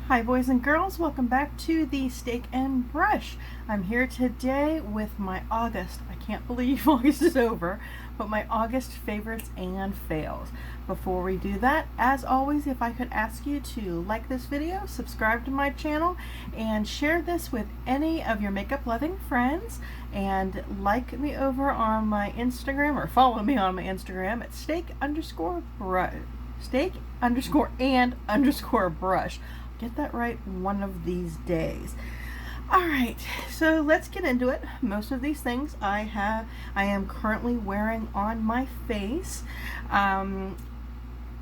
Hi boys and girls, welcome back to the Steak and Brush. I'm here today with my August, I can't believe August is over, but my August favorites and fails. Before we do that, as always, if I could ask you to like this video, subscribe to my channel, and share this with any of your makeup loving friends, and like me over on my Instagram, or follow me on my Instagram at steak_brush. Steak_and_brush. Get that right one of these days. All right, so let's get into it. Most of these things I am currently wearing on my face.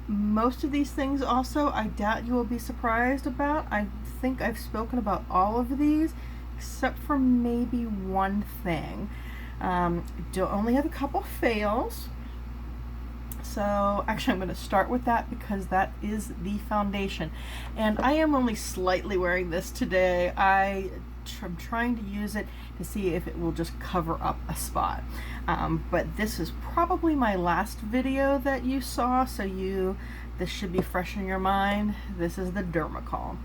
Most of these things also I doubt you will be surprised about. I think I've spoken about all of these except for maybe one thing. Don't only have a couple fails. So actually I'm going to start with that because that is the foundation, and I am only slightly wearing this today. I'm trying to use it to see if it will just cover up a spot, but this is probably my last video that you saw, so this should be fresh in your mind. This is the Dermacol. I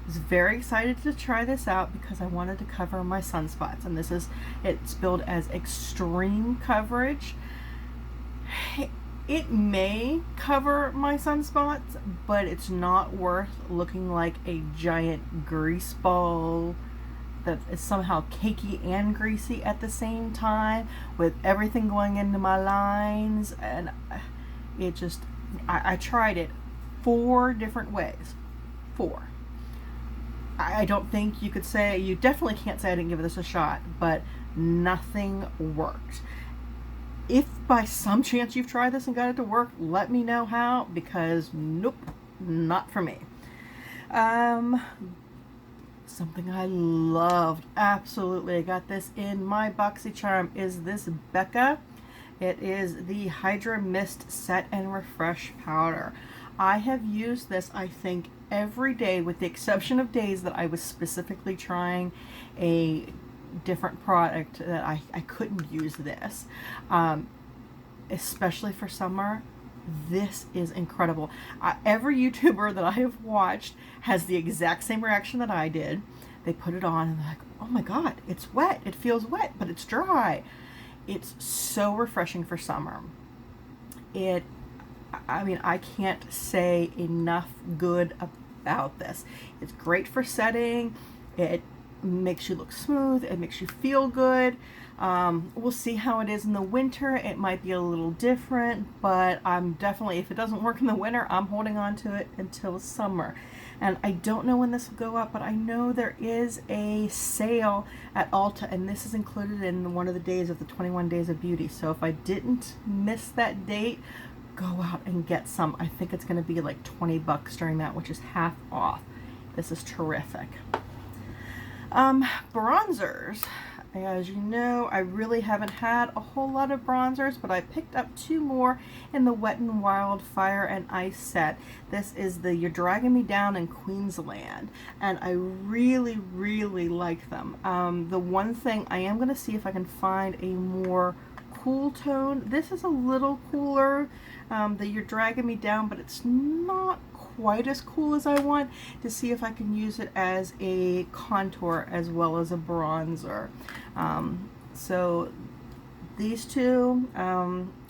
was very excited to try this out because I wanted to cover my sunspots, and it's billed as extreme coverage. It may cover my sunspots, but it's not worth looking like a giant grease ball that is somehow cakey and greasy at the same time, with everything going into my lines. And it just, I tried it 4 different ways. 4. I don't think you definitely can't say I didn't give this a shot, but nothing worked. If by some chance you've tried this and got it to work, let me know how, because nope, not for me. Something I loved, absolutely, I got this in my Boxycharm, is this Becca. It is the Hydra Mist Set and Refresh Powder. I have used this, I think, every day, with the exception of days that I was specifically trying a different product that I couldn't use this, especially for summer. This is incredible. Every YouTuber that I have watched has the exact same reaction that I did. They put it on and they're like, oh my god, it's wet, it feels wet, but it's dry. It's so refreshing for summer. I mean, I can't say enough good about this. It's great for setting. It makes you look smooth, it makes you feel good. We'll see how it is in the winter. It might be a little different, but I'm definitely, if it doesn't work in the winter, I'm holding on to it until summer. And I don't know when this will go up, but I know there is a sale at Ulta, and this is included in one of the days of the 21 Days of Beauty. So if I didn't miss that date, go out and get some. I think it's going to be like 20 bucks during that, which is half off. This is terrific. Bronzers. As you know, I really haven't had a whole lot of bronzers, but I picked up 2 more in the Wet n Wild Fire and Ice set. This is the You're Dragging Me Down in Queensland, and I really, really like them. The one thing, I am going to see if I can find a more cool tone. This is a little cooler, the You're Dragging Me Down, but it's not quite as cool as I want, to see if I can use it as a contour as well as a bronzer. So these two,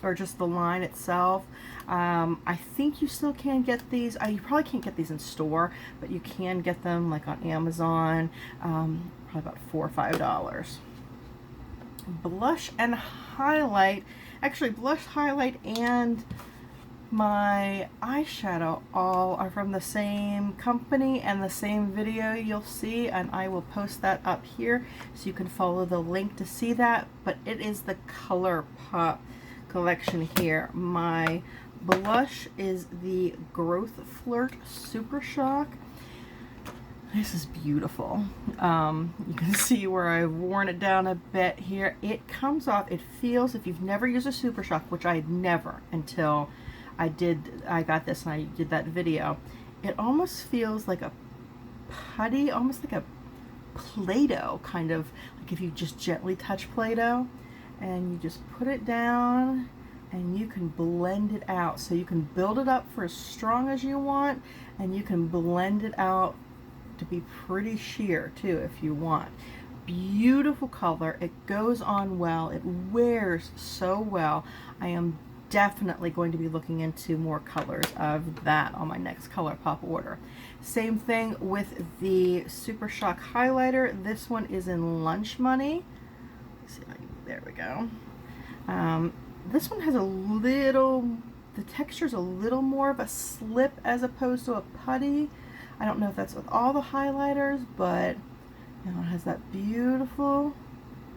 or just the line itself, I think you still can get these. You probably can't get these in store, but you can get them like on Amazon, probably about $4 or $5. Blush and highlight, actually blush, highlight, and my eyeshadow all are from the same company and the same video you'll see, and I will post that up here so you can follow the link to see that. But it is the Colourpop collection here. My blush is the Growth Flirt Super Shock. This is beautiful. You can see where I've worn it down a bit here. It comes off, it feels, if you've never used a Super Shock, which I had never until I got this and I did that video, it almost feels like a putty, almost like a Play-Doh, kind of like if you just gently touch Play-Doh and you just put it down and you can blend it out. So you can build it up for as strong as you want, and you can blend it out to be pretty sheer too if you want. Beautiful color. It goes on well. It wears so well. I am definitely going to be looking into more colors of that on my next Colourpop order. Same thing with the Super Shock highlighter. This one is in Lunch Money. Let's see, there we go. This one has a little, the texture's a little more of a slip as opposed to a putty. I don't know if that's with all the highlighters, but you know, it has that beautiful,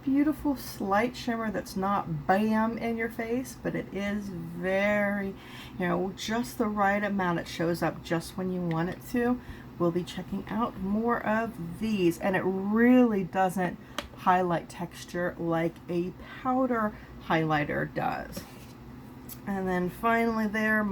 beautiful slight shimmer that's not bam in your face, but it is very, you know, just the right amount. It shows up just when you want it to. We'll be checking out more of these, and it really doesn't highlight texture like a powder highlighter does. And then finally there,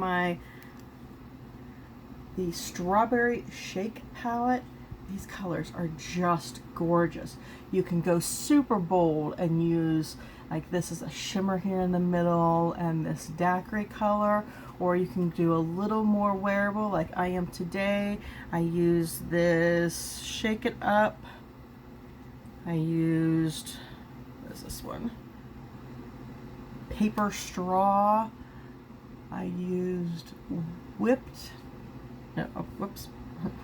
the Strawberry Shake palette. These colors are just gorgeous. You can go super bold and use, like, this is a shimmer here in the middle and this daiquiri color, or you can do a little more wearable like I am today. I used this Shake It Up. I used, what is this one? Paper Straw. I used Whipped, no, whoops,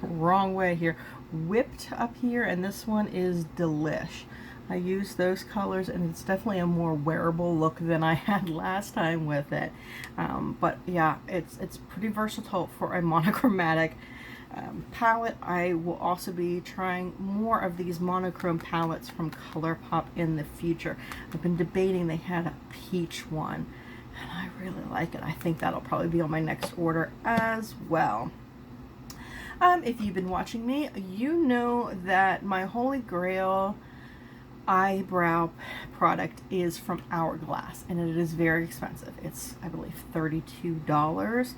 wrong way here. Whipped up here, and this one is Delish. I used those colors, and it's definitely a more wearable look than I had last time with it. But yeah, it's pretty versatile for a monochromatic palette. I will also be trying more of these monochrome palettes from Colourpop in the future. I've been debating, they had a peach one, and I really like it. I think that'll probably be on my next order as well. If you've been watching me, you know that my holy grail eyebrow product is from Hourglass, and it is very expensive. It's, I believe, $32.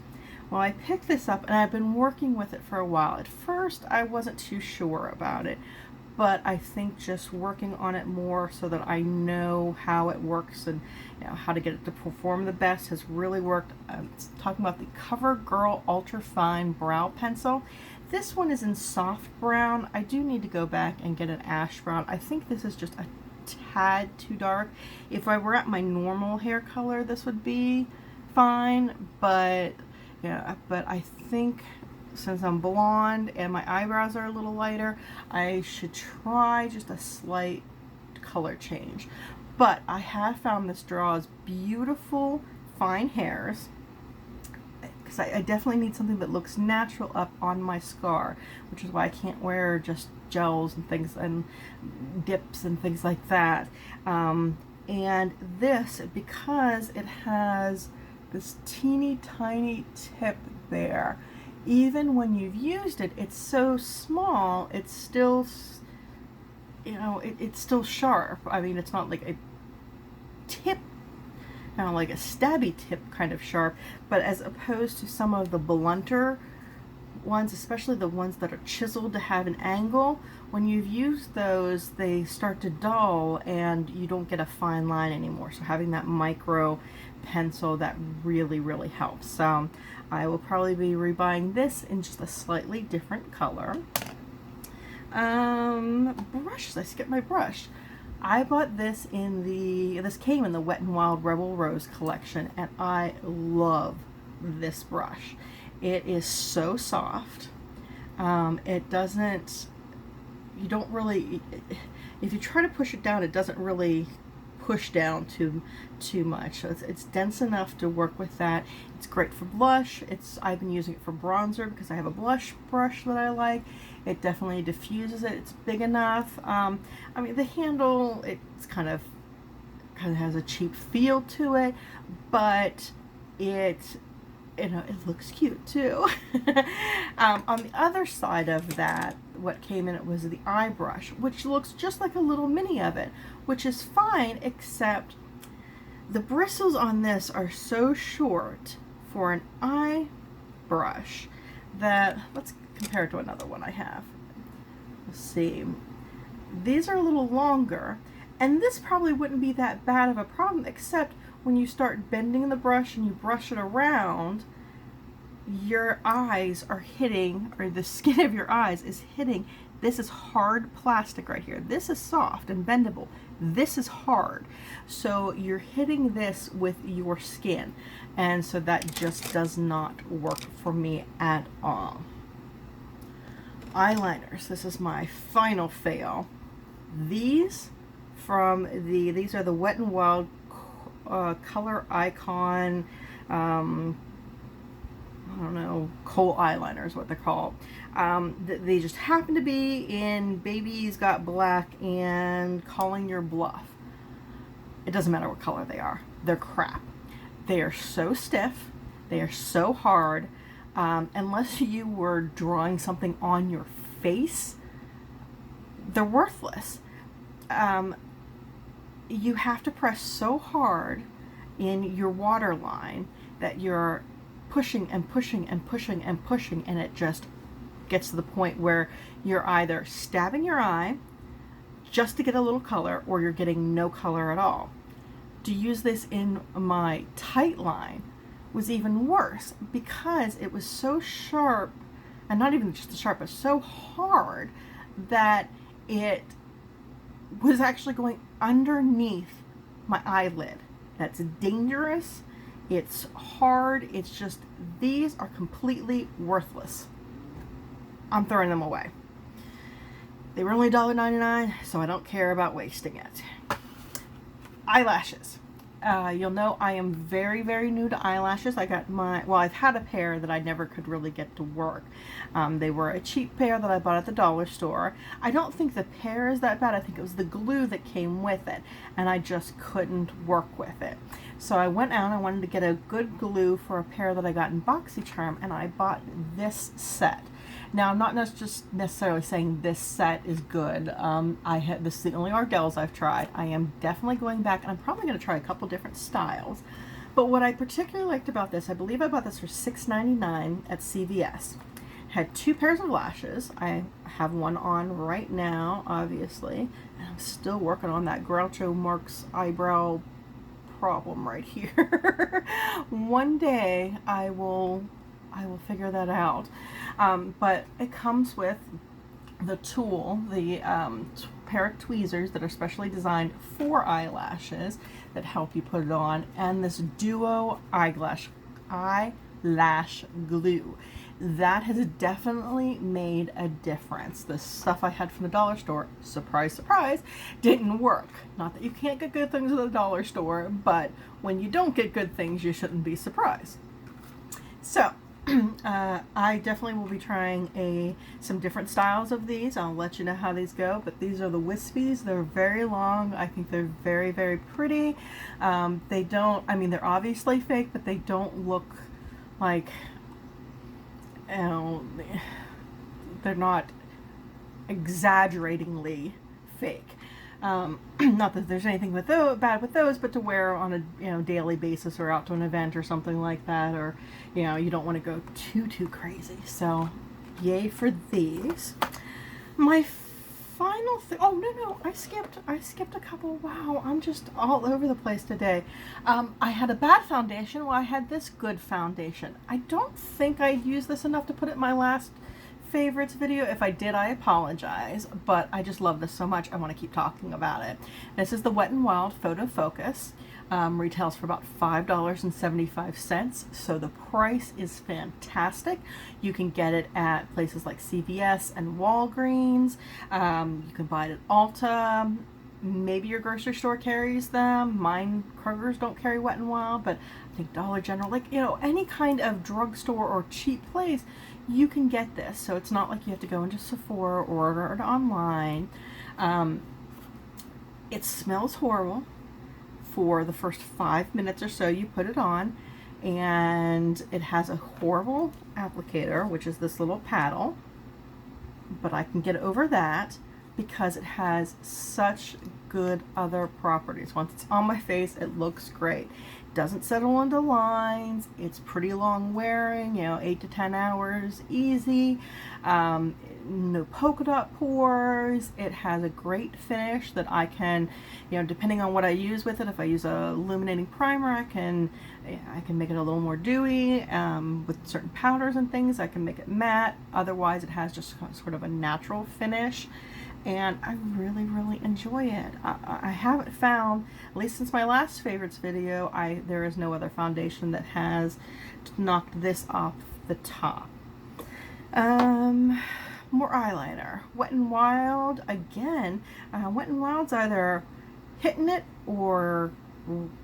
Well, I picked this up, and I've been working with it for a while. At first, I wasn't too sure about it, but I think just working on it more so that I know how it works and, you know, how to get it to perform the best has really worked. It's talking about the Covergirl Ultrafine Brow Pencil. This one is in soft brown. I do need to go back and get an ash brown. I think this is just a tad too dark. If I were at my normal hair color, this would be fine, but yeah, but I think since I'm blonde and my eyebrows are a little lighter, I should try just a slight color change. But I have found this draws beautiful fine hairs, because I definitely need something that looks natural up on my scar, which is why I can't wear just gels and things and dips and things like that. And this, because it has this teeny tiny tip there, even when you've used it, it's so small, it's still, you know, it's still sharp. I mean, it's not like a tip, kind of like a stabby tip kind of sharp, but as opposed to some of the blunter ones, especially the ones that are chiseled to have an angle, when you've used those, they start to dull and you don't get a fine line anymore. So having that micro pencil, that really, really helps. So I will probably be rebuying this in just a slightly different color. Brushes, I skipped my brush. I bought this in this came in the Wet n Wild Rebel Rose collection, and I love this brush. It is so soft. It doesn't, you don't really, if you try to push it down, it doesn't really push down too much. So it's dense enough to work with that. It's great for blush. I've been using it for bronzer because I have a blush brush that I like. It definitely diffuses it. It's big enough. I mean, the handle, it's kind of has a cheap feel to it, but it looks cute too. On the other side of that, what came in it was the eye brush, which looks just like a little mini of it, which is fine, except the bristles on this are so short for an eye brush that, let's compare it to another one I have. Let's see. These are a little longer, and this probably wouldn't be that bad of a problem, except when you start bending the brush and you brush it around, your eyes are hitting, or the skin of your eyes is hitting, this is hard plastic right here. This is soft and bendable. This is hard. So you're hitting this with your skin. And so that just does not work for me at all. Eyeliners. This is my final fail. These these are the Wet n Wild Color Icon, I don't know, kohl eyeliner is what they're called. They just happen to be in Baby's Got Black and Calling Your Bluff. It doesn't matter what color they are. They're crap. They are so stiff. They are so hard. Unless you were drawing something on your face, they're worthless. You have to press so hard in your waterline that you're pushing and pushing and pushing and pushing, and it just gets to the point where you're either stabbing your eye just to get a little color, or you're getting no color at all. To use this in my tight line was even worse because it was so sharp, and not even just sharp, but so hard that it was actually going underneath my eyelid. That's dangerous. It's hard. It's just, these are completely worthless. I'm throwing them away. They were only $1.99, so I don't care about wasting it. Eyelashes. You'll know I am very, very new to eyelashes. I got I've had a pair that I never could really get to work. They were a cheap pair that I bought at the dollar store. I don't think the pair is that bad. I think it was the glue that came with it, and I just couldn't work with it. So I went out, I wanted to get a good glue for a pair that I got in Boxycharm, and I bought this set. Now, I'm not just necessarily saying this set is good. This is the only Ardelles I've tried. I am definitely going back, and I'm probably going to try a couple different styles. But what I particularly liked about this, I believe I bought this for $6.99 at CVS. Had 2 pairs of lashes. I have one on right now, obviously. And I'm still working on that Groucho Marx eyebrow problem right here. One day I will figure that out. But it comes with the tool, the pair of tweezers that are specially designed for eyelashes that help you put it on, and this duo eyelash glue. That has definitely made a difference. The stuff I had from the dollar store, surprise, surprise, didn't work. Not that you can't get good things at the dollar store, but when you don't get good things, you shouldn't be surprised. So, I definitely will be trying some different styles of these. I'll let you know how these go, but these are the Whispies. They're very long. I think they're very, very pretty. They don't, I mean, they're obviously fake, but they don't look like, you know, they're not exaggeratingly fake. Not that there's anything bad with those, but to wear on a daily basis or out to an event or something like that, or you don't want to go too crazy. So yay for these. My final thing, oh no, I skipped a couple. Wow, I'm just all over the place today. I had a bad foundation. Well, I had this good foundation. I don't think I used this enough to put it in my last favorites video. If I did, I apologize, but I just love this so much I want to keep talking about it. This is the Wet n Wild Photo Focus. Retails for about $5.75, so the price is fantastic. You can get it at places like CVS and Walgreens. You can buy it at Ulta. Maybe your grocery store carries them. Mine, Kroger's don't carry Wet n Wild, but I think Dollar General, like, any kind of drugstore or cheap place, you can get this. So it's not like you have to go into Sephora or order it online. It smells horrible for the first 5 minutes or so you put it on, and it has a horrible applicator, which is this little paddle, but I can get over that because it has such good other properties. Once it's on my face, it looks great. Doesn't settle into lines. It's pretty long wearing, you know, 8 to 10 hours, easy. No polka dot pores. It has a great finish that I can, you know, depending on what I use with it, if I use a illuminating primer, I can make it a little more dewy. With certain powders and things, I can make it matte. Otherwise, it has just sort of a natural finish. And I really, really enjoy it. I haven't found, at least since my last favorites video, there is no other foundation that has knocked this off the top. More eyeliner. Wet n Wild, again, Wet n Wild's either hitting it or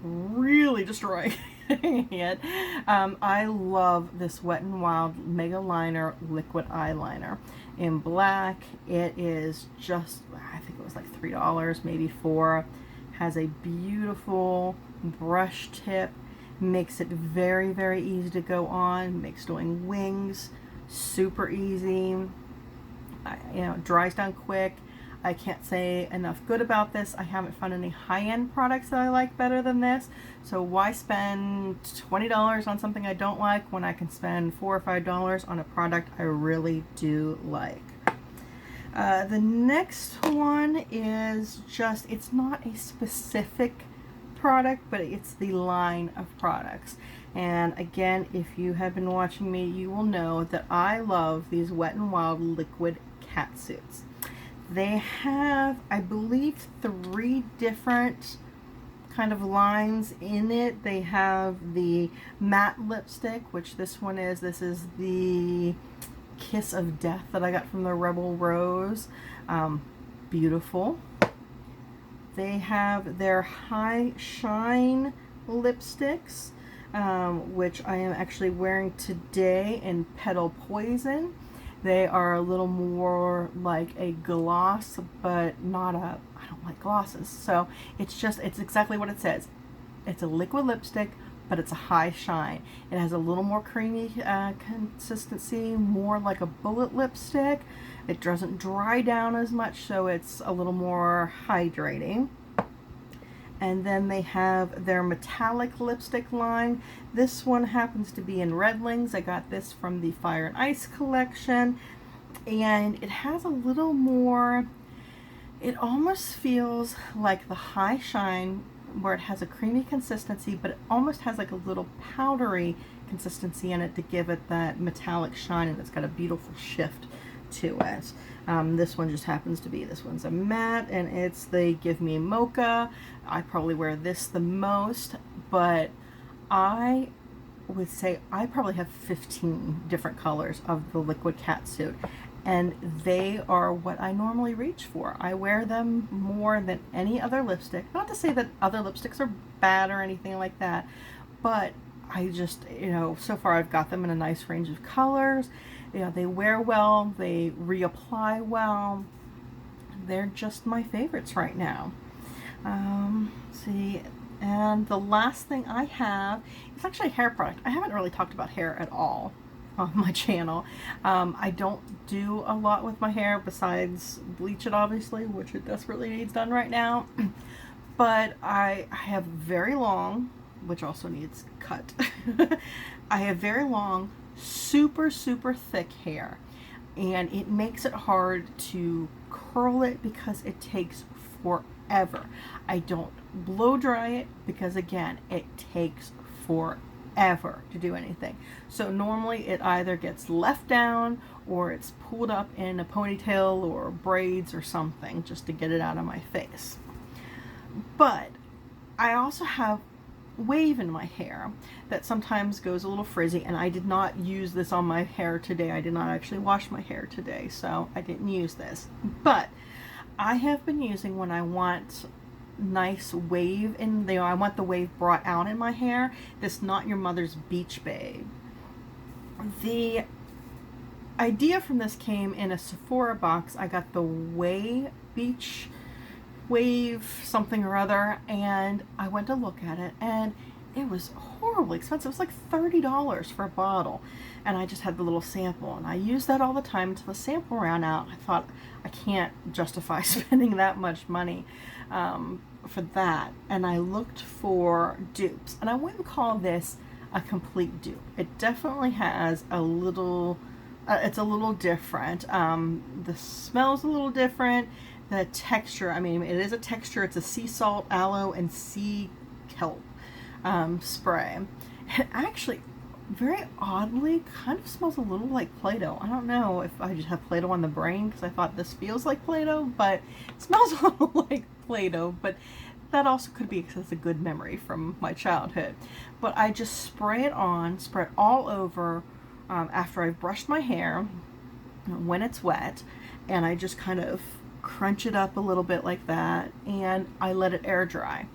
really destroying it. I love this Wet n Wild Megaliner liquid eyeliner in black. It is just, I think it was like $3, maybe $4. Has a beautiful brush tip, makes it very, very easy to go on, makes doing wings super easy. You know, dries down quick. I can't say enough good about this. I haven't found any high-end products that I like better than this. So why spend $20 on something I don't like when I can spend $4 or $5 on a product I really do like? The next one is just, it's not a specific product, but it's the line of products. And again, if you have been watching me, you will know that I love these Wet n Wild liquid catsuits. They have, I believe, 3 different kind of lines in it. They have the matte lipstick, which this one is. This is the Kiss of Death that I got from the Rebel Rose. Beautiful. They have their High Shine lipsticks, which I am actually wearing today in Petal Poison. They are a little more like a gloss, but not a, I don't like glosses. So it's exactly what it says. It's a liquid lipstick, but it's a high shine. It has a little more creamy consistency, more like a bullet lipstick. It doesn't dry down as much, so it's a little more hydrating. And then they have their metallic lipstick line. This one happens to be in Redlings. I got this from the Fire and Ice collection. And it has a little more, it almost feels like the High Shine, where it has a creamy consistency, but it almost has like a little powdery consistency in it to give it that metallic shine, and it's got a beautiful shift to it. This one just happens to be, this one's a matte, and it's the Give Me Mocha. I probably wear this the most, but I would say I probably have 15 different colors of the liquid catsuit, and they are what I normally reach for. I wear them more than any other lipstick. Not to say that other lipsticks are bad or anything like that, but I just, you know, so far I've got them in a nice range of colors. You know, they wear well, they reapply well. They're just my favorites right now. See, and the last thing I have is actually a hair product. I haven't really talked about hair at all on my channel. I don't do a lot with my hair besides bleach it, obviously, which it desperately needs done right now. But I have very long, which also needs cut. I have very long, super thick hair, and it makes it hard to curl it because it takes forever. I don't blow dry it because, again, it takes forever to do anything. So normally it either gets left down or it's pulled up in a ponytail or braids or something just to get it out of my face. But I also have wave in my hair that sometimes goes a little frizzy, and I did not use this on my hair today. I did not actually wash my hair today, so I didn't use this. But I have been using, when I want nice wave in there, I want the wave brought out in my hair, this Not Your Mother's Beach Babe. The idea from this came in a Sephora box. I got the Wave something or other, and I went to look at it, and it was horribly expensive. It was like $30 for a bottle. And I just had the little sample, and I used that all the time until the sample ran out. I thought, I can't justify spending that much money for that. And I looked for dupes, and I wouldn't call this a complete dupe. It definitely has a little, it's a little different. The smell's a little different. The texture, I mean, it is a texture. It's a sea salt, aloe, and sea kelp spray. And actually, very oddly, kind of smells a little like Play-Doh. I don't know if I just have Play-Doh on the brain because I thought this feels like Play-Doh, but it smells a little like Play-Doh. But that also could be because it's a good memory from my childhood. But I just spray it on, spray it all over after I've brushed my hair when it's wet, and I just kind of crunch it up a little bit like that, and I let it air dry.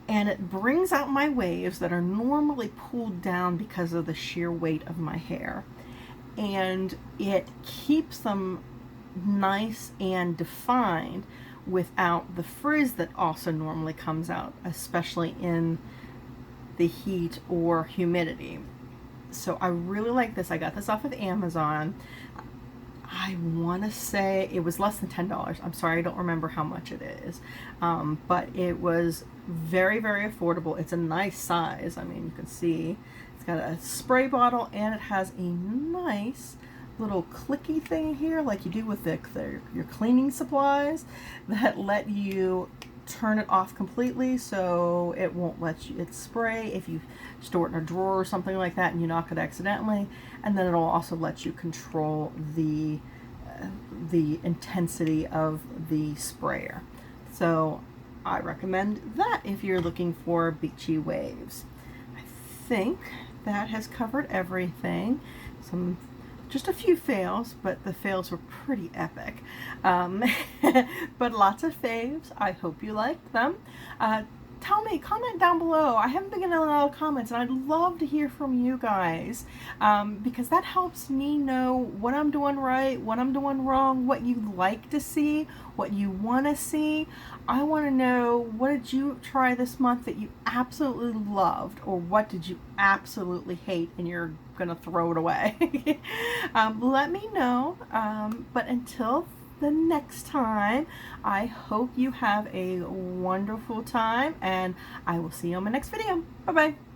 And it brings out my waves that are normally pulled down because of the sheer weight of my hair. And it keeps them nice and defined without the frizz that also normally comes out, especially in the heat or humidity. So I really like this. I got this off of Amazon. I want to say it was less than $10. I'm sorry, I don't remember how much it is. But it was very, very affordable. It's a nice size. I mean, you can see it's got a spray bottle, and it has a nice little clicky thing here like you do with your cleaning supplies that let you turn it off completely so it won't let you spray if you store it in a drawer or something like that and you knock it accidentally, and then it'll also let you control the intensity of the sprayer. So I recommend that if you're looking for beachy waves. I think that has covered everything. Just a few fails, but the fails were pretty epic. But lots of faves. I hope you liked them. Tell me, comment down below. I haven't been getting a lot of comments, and I'd love to hear from you guys because that helps me know what I'm doing right, what I'm doing wrong, what you'd like to see, what you want to see. I want to know, what did you try this month that you absolutely loved, or what did you absolutely hate and you're gonna throw it away? Let me know. But until the next time, I hope you have a wonderful time, and I will see you on my next video. Bye bye.